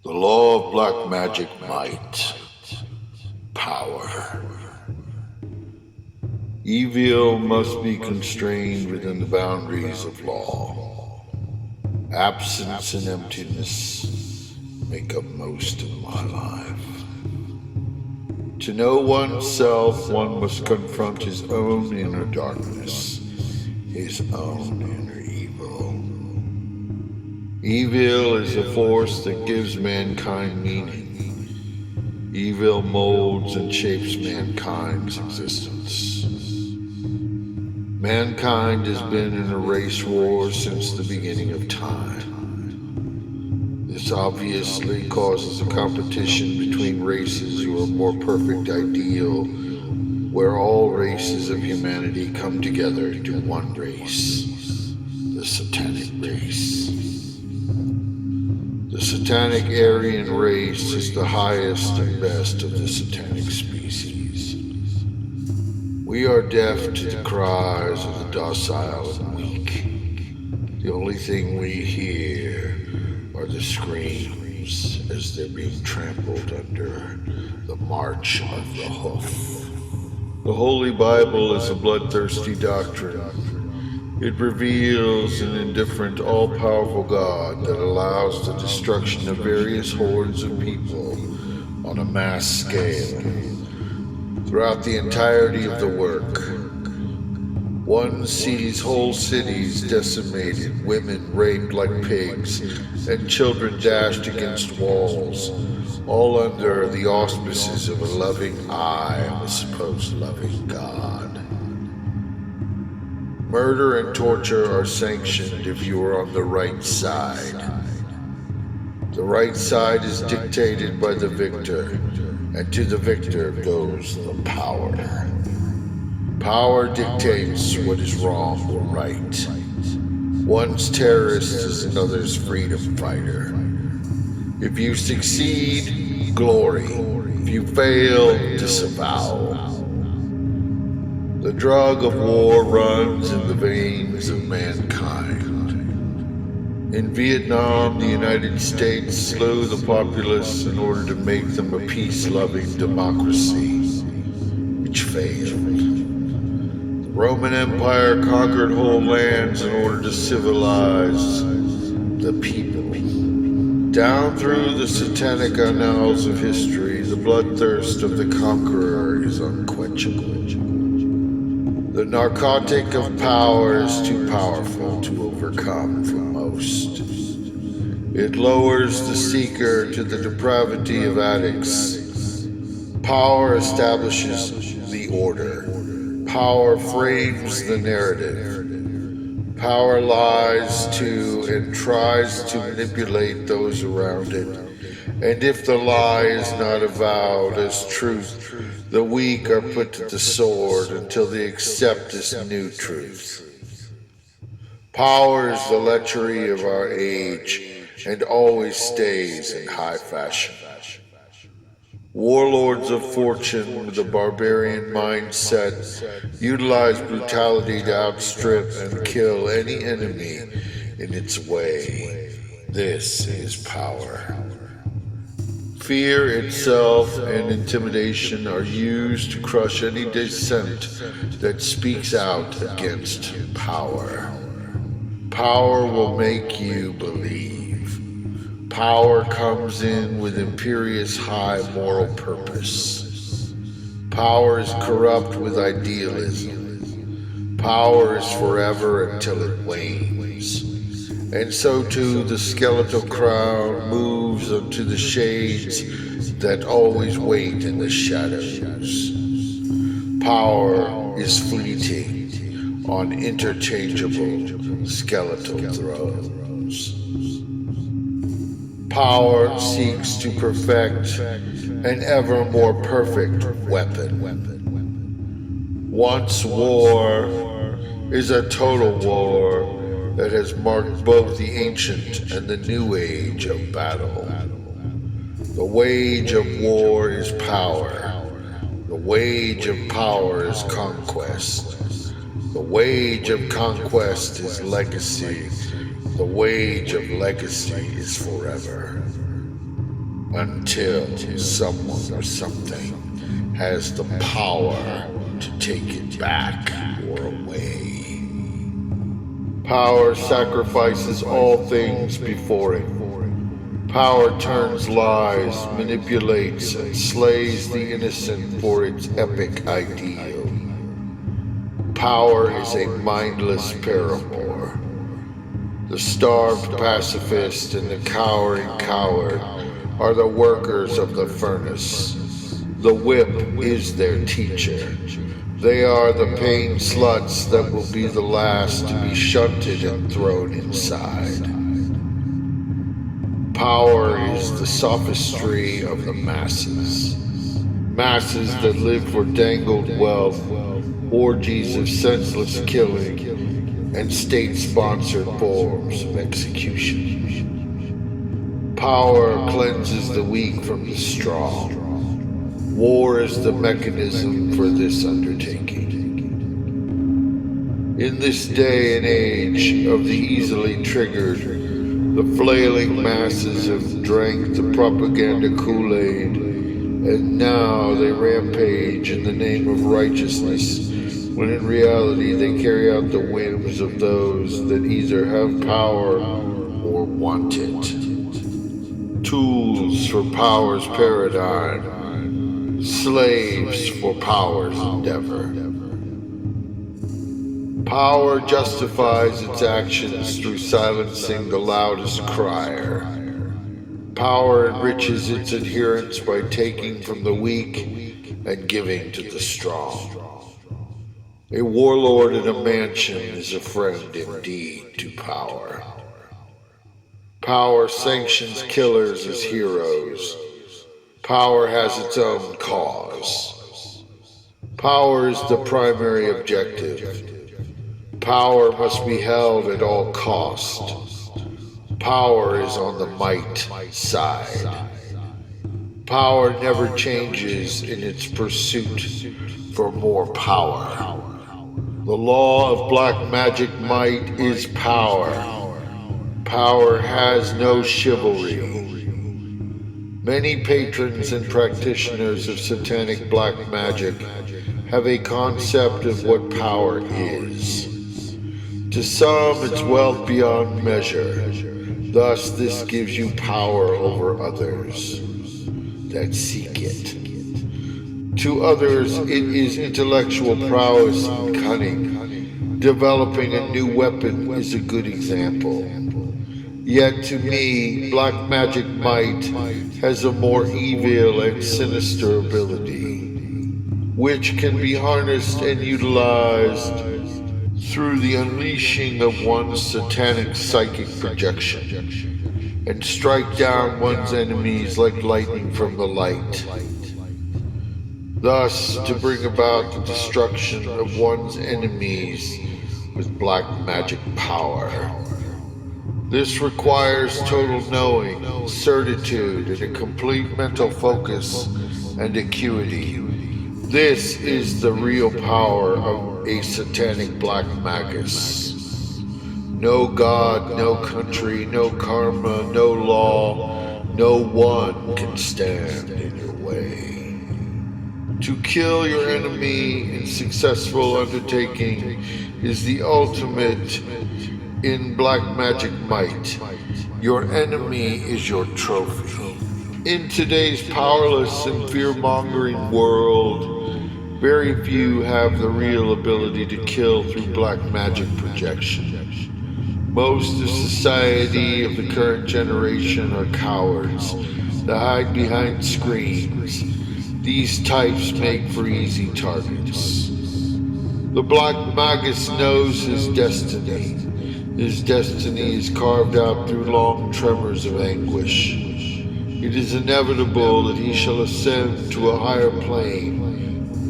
The law of black magic might. Power. Evil must be constrained within the boundaries of law. Absence and emptiness make up most of my life. To know oneself, one must confront his own inner darkness, his own inner evil. Evil is a force that gives mankind meaning. Evil molds and shapes mankind's existence. Mankind has been in a race war since the beginning of time. This obviously causes a competition between races who are more perfect ideal, where all races of humanity come together into one race, the satanic race. The satanic Aryan race is the highest and best of the satanic species. We are deaf to the cries of the docile and weak. The only thing we hear are the screams as they're being trampled under the march of the hoof. The Holy Bible is a bloodthirsty doctrine. It reveals an indifferent, all-powerful God that allows the destruction of various hordes of people on a mass scale. Throughout the entirety of the work, one sees whole cities decimated, women raped like pigs, and children dashed against walls, all under the auspices of a loving eye of a supposed loving God. Murder and torture are sanctioned if you are on the right side. The right side is dictated by the victor, and to the victor goes the power. Power dictates what is wrong or right. One's terrorist is another's freedom fighter. If you succeed, glory. If you fail, disavow. The drug of war runs in the veins of mankind. In Vietnam, the United States slew the populace in order to make them a peace-loving democracy, which failed. The Roman Empire conquered whole lands in order to civilize the people. Down through the satanic annals of history, the bloodthirst of the conqueror is unquenchable. The narcotic of power is too powerful to overcome for most. It lowers the seeker to the depravity of addicts. Power establishes the order. Power frames the narrative. Power lies to and tries to manipulate those around it. And if the lie is not avowed as truth, the weak are put to the sword until they accept this new truth. Power is the lechery of our age and always stays in high fashion. Warlords of fortune with a barbarian mindset utilize brutality to outstrip and kill any enemy in its way. This is power. Fear itself and intimidation are used to crush any dissent that speaks out against power. Power will make you believe. Power comes in with imperious high moral purpose. Power is corrupt with idealism. Power is forever until it wanes. And so too the skeletal crown moves unto the shades that always wait in the shadows. Power is fleeting on interchangeable skeletal thrones. Power seeks to perfect an ever more perfect weapon. Once war is a total war that has marked both the ancient and the new age of battle. The wage of war is power. The wage of power is conquest. The wage of conquest is legacy. The wage of legacy is forever. until someone or something has the power to take it back or away. Power sacrifices all things before it. Power turns lies, manipulates, and slays the innocent for its epic ideal. Power is a mindless paramour. The starved pacifist and the cowering coward are the workers of the furnace. The whip is their teacher. They are the pain sluts that will be the last to be shunted and thrown inside. Power is the sophistry of the masses. Masses that live for dangled wealth, orgies of senseless killing, and state-sponsored forms of execution. Power cleanses the weak from the strong. War is the mechanism for this undertaking. In this day and age of the easily triggered, the flailing masses have drank the propaganda Kool-Aid, and now they rampage in the name of righteousness, when in reality they carry out the whims of those that either have power or want it. Tools for power's paradigm, slaves for power's endeavor. Power justifies its actions through silencing the loudest crier. Power enriches its adherents by taking from the weak and giving to the strong. A warlord in a mansion is a friend indeed to power. Power sanctions killers as heroes. Power has its own cause. Power is the primary objective. Power must be held at all cost. Power is on the might side. Power never changes in its pursuit for more power. The law of black magic might is power. Power has no chivalry. Many patrons and practitioners of satanic black magic have a concept of what power is. To some, it's wealth beyond measure. Thus, this gives you power over others that seek it. To others, it is intellectual prowess and cunning. Developing a new weapon is a good example. Yet to me, black magic might has a more evil and sinister ability, which can be harnessed and utilized through the unleashing of one's satanic psychic projection, and strike down one's enemies like lightning from the light. Thus, to bring about the destruction of one's enemies with black magic power. This requires total knowing, certitude, and a complete mental focus and acuity. This is the real power of a satanic black magus. No God, no country, no karma, no law, no one can stand in your way. To kill your enemy in successful undertaking is the ultimate in black magic might. Your enemy is your trophy. In today's powerless and fear-mongering world, very few have the real ability to kill through black magic projection. Most of society of the current generation are cowards that hide behind screens. These types make for easy targets. The black magus knows his destiny. His destiny is carved out through long tremors of anguish. It is inevitable that he shall ascend to a higher plane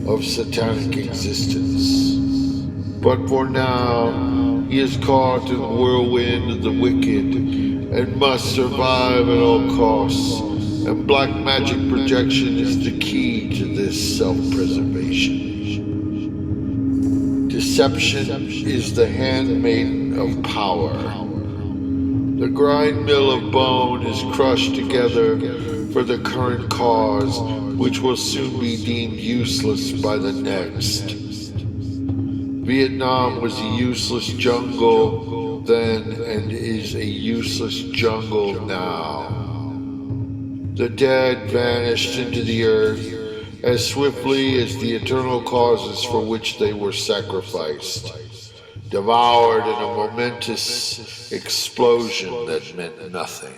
of satanic existence. But for now, he is caught in the whirlwind of the wicked and must survive at all costs, and black magic projection is the key to this self-preservation. Deception is the handmaiden of power. The grind mill of bone is crushed together for the current cause, which will soon be deemed useless by the next. Vietnam was a useless jungle then and is a useless jungle now. The dead vanished into the earth as swiftly as the eternal causes for which they were sacrificed, devoured in a momentous explosion that meant nothing.